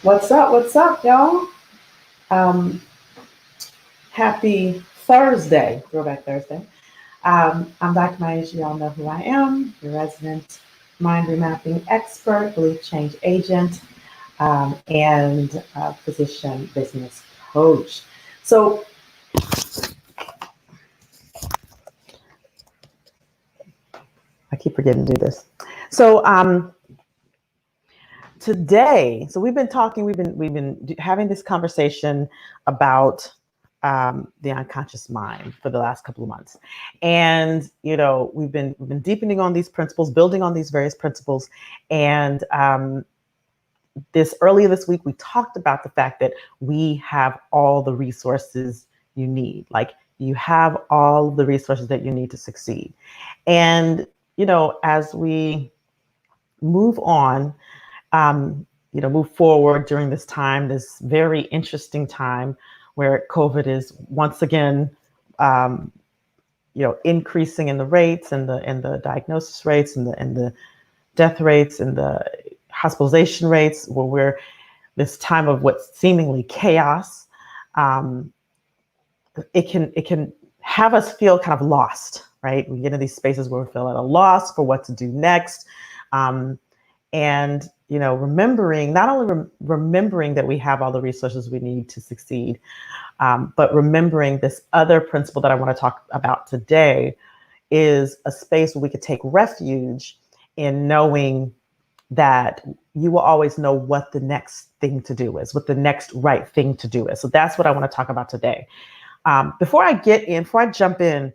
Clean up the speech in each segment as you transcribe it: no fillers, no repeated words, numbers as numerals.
What's up? What's up, y'all? Um, Happy Thursday, Throwback Thursday. I'm Dr. Maisha. Y'all know who I am, your resident mind remapping expert, belief change agent, and physician business coach. So, I keep forgetting to do this. So, today, we've been talking, we've been having this conversation about the unconscious mind for the last couple of months, and we've been deepening on these principles, building on these various principles, and this earlier this week we talked about the fact that we have all the resources you need, like you have all the resources that you need to succeed, and as we move on move forward during this time, this very interesting time where COVID is once again, increasing in the rates and the diagnosis rates and the death rates and the hospitalization rates, where we're this time of what seemingly chaos. Um, it can have us feel kind of lost, right? We get into these spaces where we feel at a loss for what to do next. And remembering, not only remembering that we have all the resources we need to succeed, but remembering this other principle that I want to talk about today is a space where we could take refuge in knowing that you will always know what the next thing to do is, what the next right thing to do is. So that's what I want to talk about today. Before I jump in,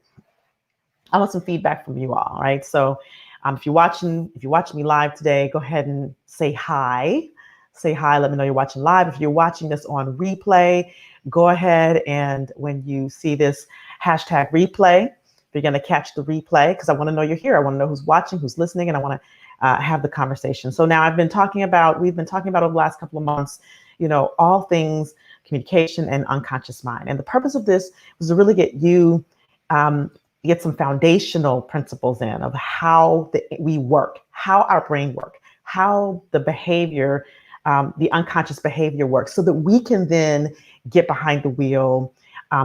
I want some feedback from you all, right? So if you're watching me live today, go ahead and say hi. Say hi, let me know you're watching live. If you're watching this on replay, go ahead and when you see this hashtag replay, you're gonna catch the replay because I wanna know you're here. I wanna know who's watching, who's listening, and I wanna have the conversation. So now we've been talking about over the last couple of months, all things communication and unconscious mind. And the purpose of this was to really get you, get some foundational principles in of how we work, how our brain work, how the behavior, the unconscious behavior works, so that we can then get behind the wheel,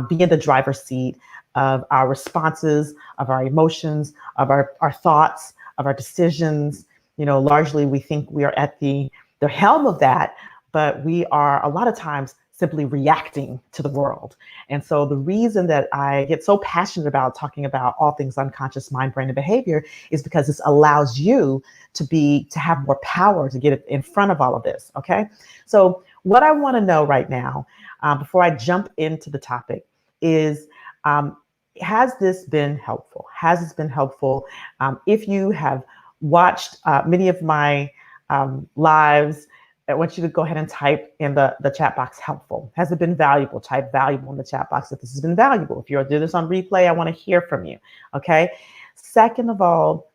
be in the driver's seat of our responses, of our emotions, of our thoughts, of our decisions. Largely we think we are at the helm of that, but we are a lot of times simply reacting to the world. And so the reason that I get so passionate about talking about all things unconscious mind, brain, and behavior is because this allows you to have more power to get in front of all of this. Okay. So what I want to know right now, before I jump into the topic, is has this been helpful? Has this been helpful? If you have watched many of my lives, I want you to go ahead and type in the chat box helpful. Has it been valuable? Type valuable in the chat box if this has been valuable. If you're doing this on replay, I want to hear from you. Okay. Second of all,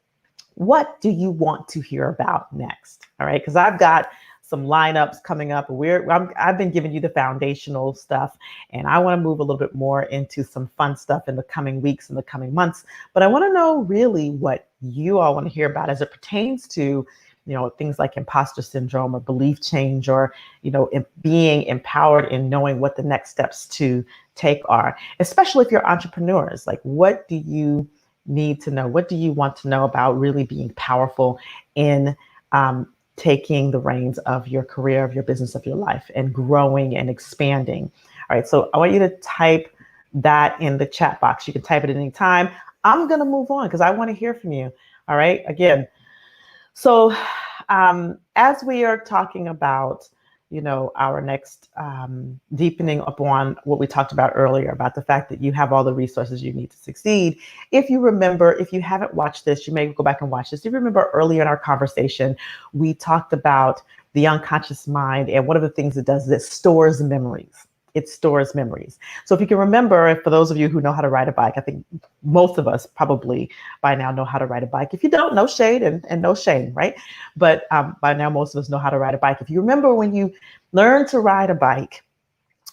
what do you want to hear about next? All right. Because I've got some lineups coming up. I've been giving you the foundational stuff, and I want to move a little bit more into some fun stuff in the coming weeks and the coming months. But I want to know really what you all want to hear about as it pertains to things like imposter syndrome or belief change, or, being empowered in knowing what the next steps to take are, especially if you're entrepreneurs. Like, what do you need to know? What do you want to know about really being powerful in taking the reins of your career, of your business, of your life, and growing and expanding? All right. So I want you to type that in the chat box. You can type it at any time. I'm going to move on because I want to hear from you. All right. Again, so as we are talking about, our next deepening upon what we talked about earlier, about the fact that you have all the resources you need to succeed. If you remember, if you haven't watched this, you may go back and watch this. If you remember earlier in our conversation, we talked about the unconscious mind, and one of the things it does is it stores memories. It stores memories. So if you can remember, for those of you who know how to ride a bike, I think most of us probably by now know how to ride a bike. If you don't, no shade and no shame, right? But by now, most of us know how to ride a bike. If you remember when you learned to ride a bike,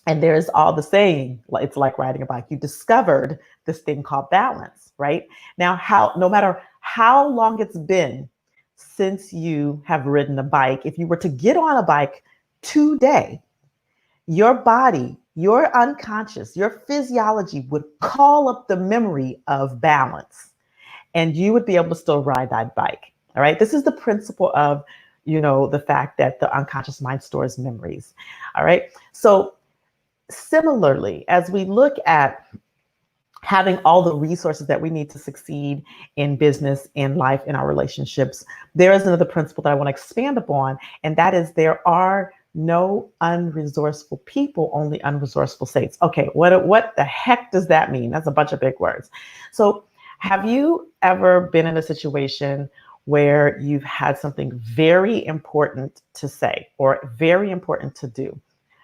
and there's all the saying, it's like riding a bike, you discovered this thing called balance, right? Now, no matter how long it's been since you have ridden a bike, if you were to get on a bike today, your body, your unconscious, your physiology would call up the memory of balance, and you would be able to still ride that bike. All right. This is the principle of, the fact that the unconscious mind stores memories. All right. So similarly, as we look at having all the resources that we need to succeed in business, in life, in our relationships, there is another principle that I want to expand upon, and that is there are no unresourceful people, only unresourceful states. Okay, what the heck does that mean? That's a bunch of big words. So, have you ever been in a situation where you've had something very important to say or very important to do?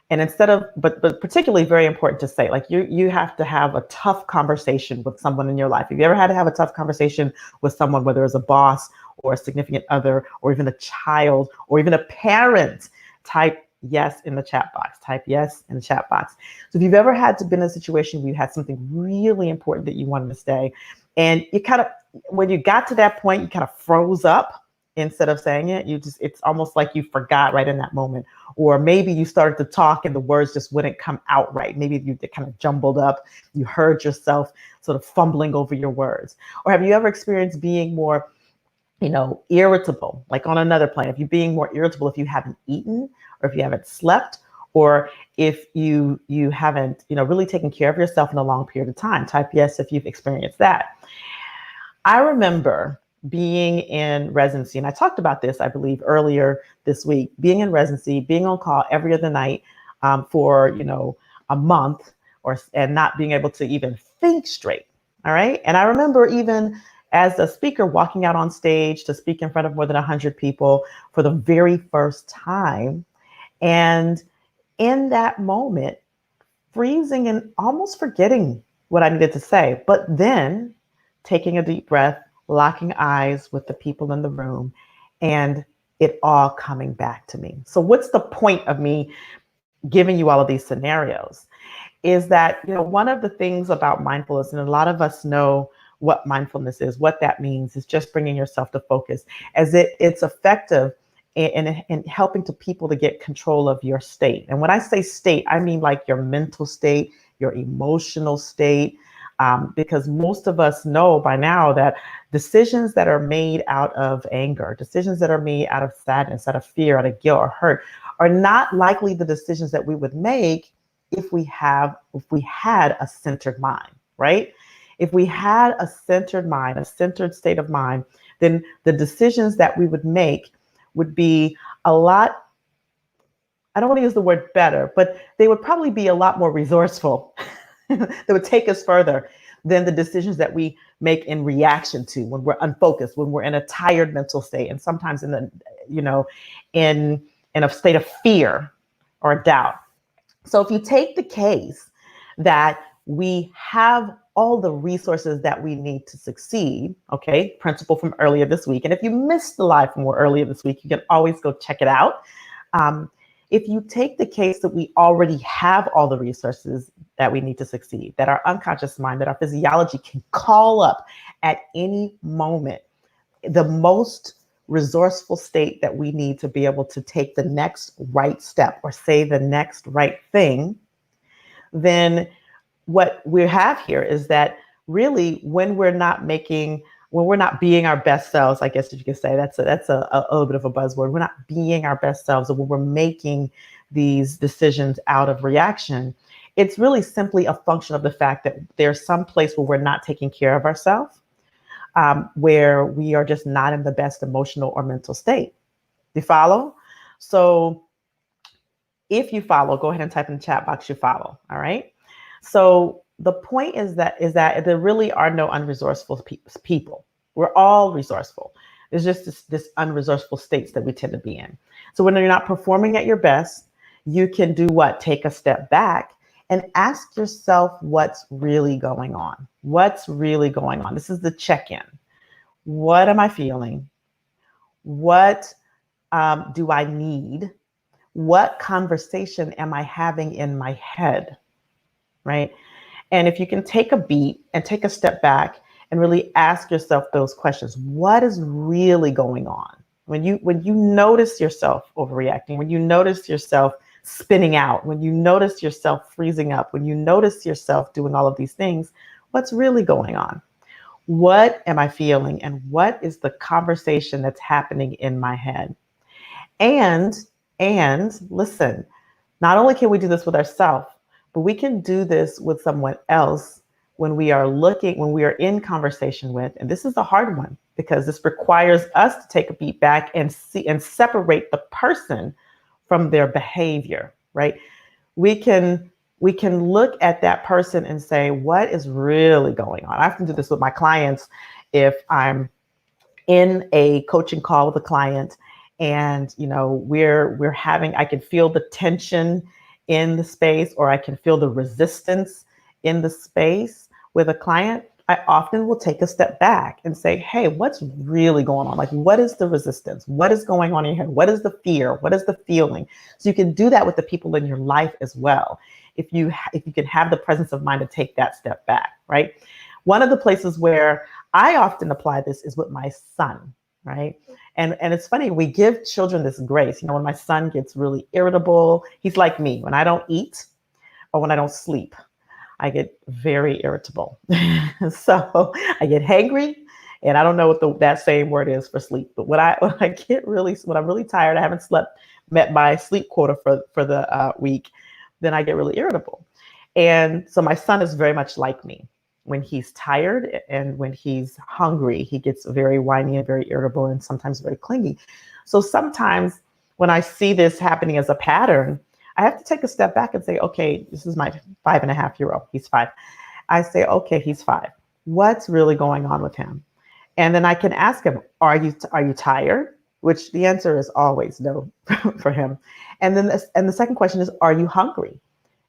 And instead of, but particularly very important to say, like you have to have a tough conversation with someone in your life. Have you ever had to have a tough conversation with someone, whether it's a boss or a significant other, or even a child, or even a parent? Type yes in the chat box. Type yes in the chat box. So if you've ever had to been in a situation where you had something really important that you wanted to say, and you kind of, when you got to that point, you kind of froze up instead of saying it. It's almost like you forgot right in that moment. Or maybe you started to talk and the words just wouldn't come out right. Maybe you kind of jumbled up. You heard yourself sort of fumbling over your words. Or have you ever experienced being more, irritable, like on another plane? If you're being more irritable, if you haven't eaten, or if you haven't slept, or if you haven't, really taken care of yourself in a long period of time. Type yes if you've experienced that. I remember being in residency, and I talked about this, I believe, earlier this week, being in residency, being on call every other night for, a month, and not being able to even think straight. All right. And I remember even as a speaker walking out on stage to speak in front of more than 100 people for the very first time. And in that moment, freezing and almost forgetting what I needed to say, but then taking a deep breath, locking eyes with the people in the room, and it all coming back to me. So what's the point of me giving you all of these scenarios? Is that, one of the things about mindfulness, and a lot of us know what mindfulness is, what that means, is just bringing yourself to focus, as it's effective in helping to people to get control of your state. And when I say state, I mean like your mental state, your emotional state, because most of us know by now that decisions that are made out of anger, decisions that are made out of sadness, out of fear, out of guilt or hurt, are not likely the decisions that we would make if we had a centered mind, right? If we had a centered mind, a centered state of mind, then the decisions that we would make would be a lot, I don't want to use the word better, but they would probably be a lot more resourceful. They would take us further than the decisions that we make in reaction to when we're unfocused, when we're in a tired mental state, and sometimes in the, in a state of fear or doubt. So if you take the case that we have all the resources that we need to succeed, okay, principle from earlier this week. And if you missed the live from earlier this week, you can always go check it out. If you take the case that we already have all the resources that we need to succeed, that our unconscious mind, that our physiology can call up at any moment, the most resourceful state that we need to be able to take the next right step or say the next right thing, then what we have here is that really when we're not being our best selves, I guess you could say that's a little bit of a buzzword. We're not being our best selves, or when we're making these decisions out of reaction, it's really simply a function of the fact that there's some place where we're not taking care of ourselves, where we are just not in the best emotional or mental state. Do you follow? So if you follow, go ahead and type in the chat box, you follow. All right. So the point is that there really are no unresourceful people. We're all resourceful. It's just this unresourceful states that we tend to be in. So when you're not performing at your best, you can do what? Take a step back and ask yourself what's really going on. What's really going on? This is the check-in. What am I feeling? What do I need? What conversation am I having in my head? Right? And if you can take a beat and take a step back and really ask yourself those questions, what is really going on? When you notice yourself overreacting, when you notice yourself spinning out, when you notice yourself freezing up, when you notice yourself doing all of these things, what's really going on? What am I feeling? And what is the conversation that's happening in my head? And and listen, not only can we do this with ourselves, but we can do this with someone else when we are in conversation with, and this is a hard one because this requires us to take a beat back and see and separate the person from their behavior, right? We can we can look at that person and say, what is really going on? I often do this with my clients if I'm in a coaching call with a client and we're having I can feel the tension in the space, or I can feel the resistance in the space with a client. I often will take a step back and say, hey, what's really going on? Like, what is the resistance? What is going on in your head? What is the fear? What is the feeling? So you can do that with the people in your life as well, if you can have the presence of mind to take that step back, right? One of the places where I often apply this is with my son, right? And it's funny, we give children this grace. When my son gets really irritable, he's like me. When I don't eat or when I don't sleep, I get very irritable. So I get hangry, and I don't know what that same word is for sleep. But when I'm really tired, I haven't met my sleep quota for the week, then I get really irritable. And so my son is very much like me. When he's tired and when he's hungry, he gets very whiny and very irritable and sometimes very clingy. So sometimes when I see this happening as a pattern, I have to take a step back and say, okay, this is my 5.5-year-old. He's 5. I say, okay, he's 5. What's really going on with him? And then I can ask him, are you tired? Which the answer is always no for him. And then the second question is, are you hungry?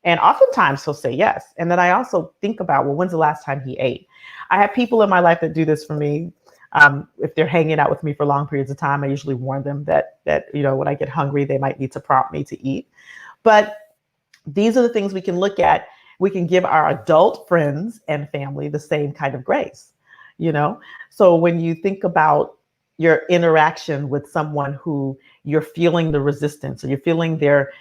And oftentimes he'll say yes. And then I also think about, well, when's the last time he ate? I have people in my life that do this for me. If they're hanging out with me for long periods of time, I usually warn them that when I get hungry, they might need to prompt me to eat. But these are the things we can look at. We can give our adult friends and family the same kind of grace, So when you think about your interaction with someone who you're feeling the resistance, or you're feeling they're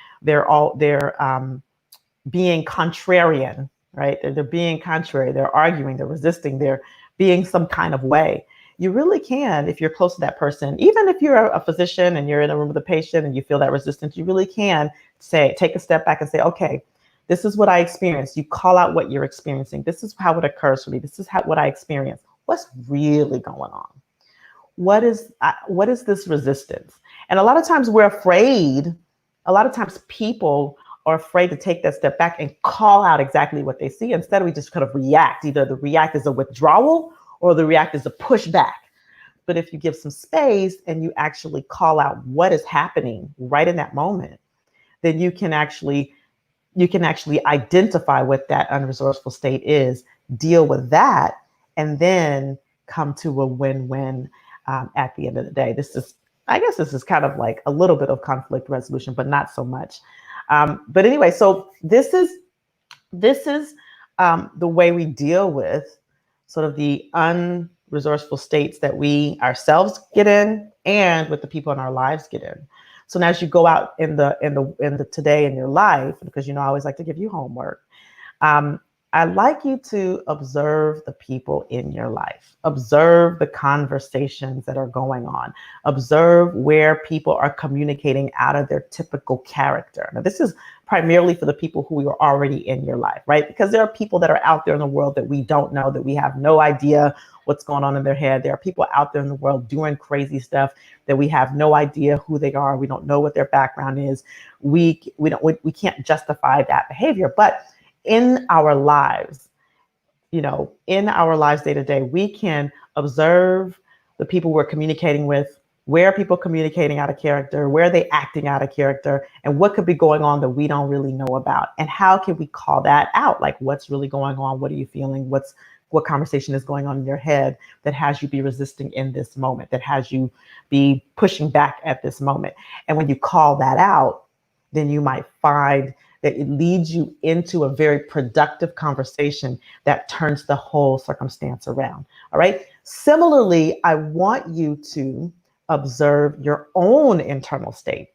being contrarian, right? They're being contrary, they're arguing, they're resisting, they're being some kind of way. You really can, if you're close to that person, even if you're a physician and you're in a room with a patient and you feel that resistance, you really can take a step back and say, okay, this is what I experienced. You call out what you're experiencing. This is how it occurs for me. This is what I experience. What's really going on? What is this resistance? And a lot of times we're afraid. A lot of times people are afraid to take that step back and call out exactly what they see. Instead, we just kind of react. Either the react is a withdrawal or the react is a pushback. But if you give some space and you actually call out what is happening right in that moment, then you can actually identify what that unresourceful state is, deal with that, and then come to a win-win at the end of the day. I guess this is kind of like a little bit of conflict resolution, but not so much. But anyway, so this is the way we deal with sort of the unresourceful states that we ourselves get in, and with the people in our lives get in. So now, as you go out in the today in your life, because I always like to give you homework, I'd like you to observe the people in your life, observe the conversations that are going on, observe where people are communicating out of their typical character. Now, this is primarily for the people who are already in your life, right? Because there are people that are out there in the world that we don't know, that we have no idea what's going on in their head. There are people out there in the world doing crazy stuff that we have no idea who they are. We don't know what their background is. We can't justify that behavior, but in our lives, day to day, we can observe the people we're communicating with. Where are people communicating out of character? Where are they acting out of character? And what could be going on that we don't really know about? And how can we call that out? Like, what's really going on? What are you feeling? What conversation is going on in your head that has you be resisting in this moment, that has you be pushing back at this moment? And when you call that out, then you might find that it leads you into a very productive conversation that turns the whole circumstance around. All right. Similarly, I want you to observe your own internal state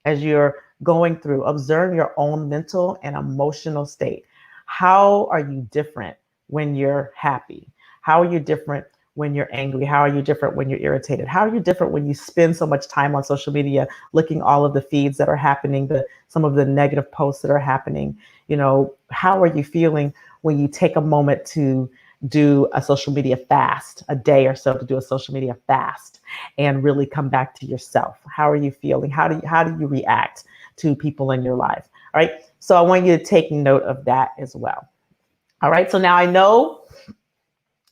as you're going through. Observe your own mental and emotional state. How are you different when you're happy? How are you different when you're angry? How are you different when you're irritated? How are you different when you spend so much time on social media looking all of the feeds that are happening, some of the negative posts that are happening? How are you feeling when you take a moment to do a social media fast, a day or so to do a social media fast and really come back to yourself? How are you feeling? How do you react to people in your life? All right. So I want you to take note of that as well. All right. So now I know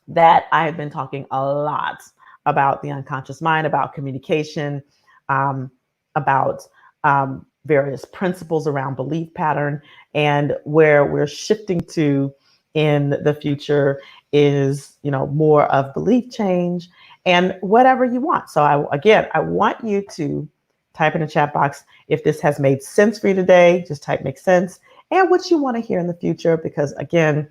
that I have been talking a lot about the unconscious mind, about communication, about various principles around belief pattern, and where we're shifting to in the future is, more of belief change and whatever you want. So I want you to type in the chat box if this has made sense for you today. Just type "makes sense" and what you want to hear in the future, because again,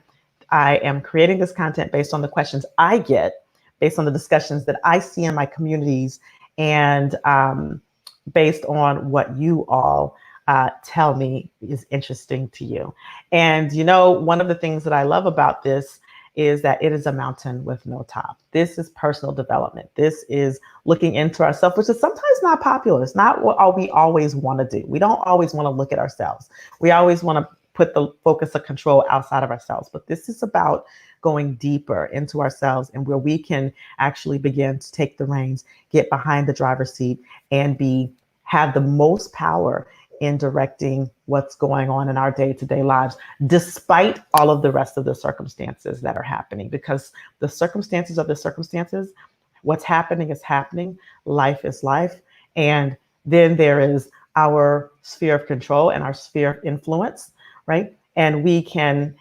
I am creating this content based on the questions I get, based on the discussions that I see in my communities, and based on what you all tell me is interesting to you. And one of the things that I love about this is that it is a mountain with no top. This is personal development. This is looking into ourselves, which is sometimes not popular. It's not what we always want to do. We don't always want to look at ourselves. We always want to put the focus of control outside of ourselves. But this is about going deeper into ourselves, and where we can actually begin to take the reins, get behind the driver's seat, and have the most power in directing what's going on in our day-to-day lives, despite all of the rest of the circumstances that are happening. Because the circumstances are the circumstances. What's happening is happening. Life is life. And then there is our sphere of control and our sphere of influence, right? And we can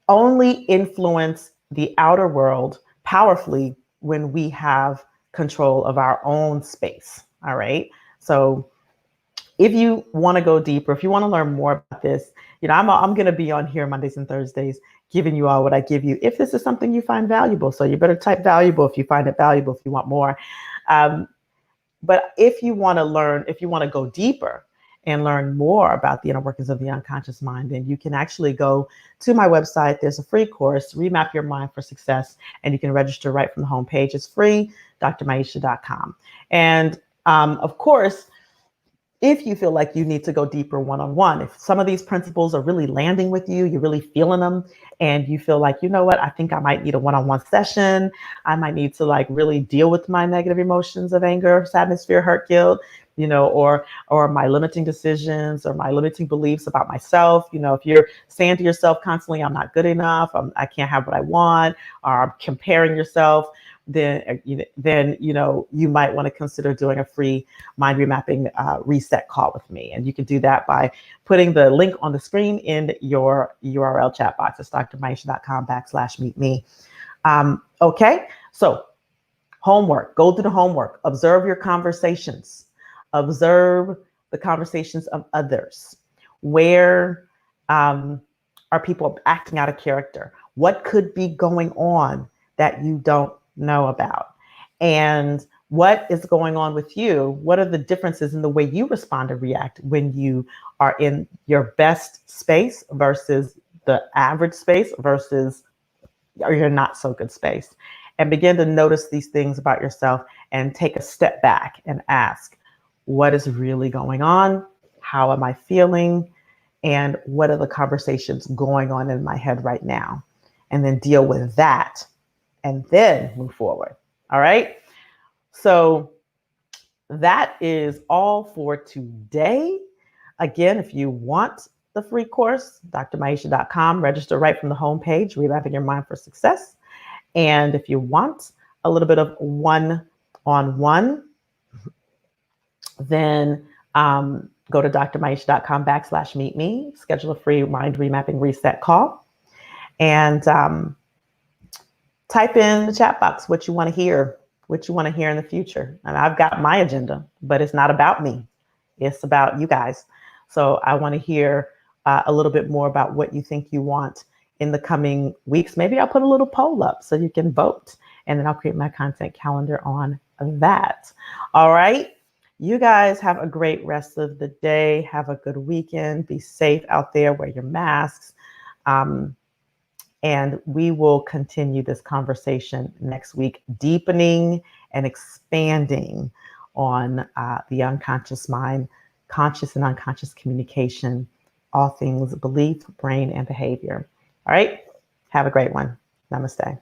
only influence the outer world powerfully when we have control of our own space. All right. So if you want to go deeper, if you want to learn more about this, I'm going to be on here Mondays and Thursdays, giving you all what I give you, if this is something you find valuable. So you better type valuable if you find it valuable, if you want more. But if you want to learn, if you want to go deeper and learn more about the inner workings of the unconscious mind, then you can actually go to my website. There's a free course, Remap Your Mind for Success, and you can register right from the homepage. It's free, drmaisha.com. And of course, if you feel like you need to go deeper one-on-one, if some of these principles are really landing with you, you're really feeling them, and you feel like, I think I might need a one-on-one session. I might need to really deal with my negative emotions of anger, sadness, fear, hurt, guilt, or my limiting decisions or my limiting beliefs about myself. If you're saying to yourself constantly, I'm not good enough, I can't have what I want, or comparing yourself, then you might want to consider doing a free mind remapping reset call with me. And you can do that by putting the link on the screen in your URL chat box. It's drmaisha.com/meet me. Okay, so homework, go through the homework, observe your conversations, observe the conversations of others. Where are people acting out of character? What could be going on that you don't know about? And what is going on with you? What are the differences in the way you respond and react when you are in your best space versus the average space versus your not so good space? And begin to notice these things about yourself and take a step back and ask, what is really going on? How am I feeling? And what are the conversations going on in my head right now? And then deal with that and then move forward. All right. So that is all for today. Again, if you want the free course, drmaisha.com, register right from the homepage, Remapping Your Mind for Success. And if you want a little bit of one-on-one, then go to drmaisha.com/meet me, schedule a free mind remapping reset call, and type in the chat box what you want to hear, in the future. And I've got my agenda, but it's not about me. It's about you guys. So I want to hear a little bit more about what you think you want in the coming weeks. Maybe I'll put a little poll up so you can vote, and then I'll create my content calendar on that. All right. You guys have a great rest of the day. Have a good weekend. Be safe out there. Wear your masks. Um, and we will continue this conversation next week, deepening and expanding on the unconscious mind, conscious and unconscious communication, all things belief, brain, and behavior. All right. Have a great one. Namaste.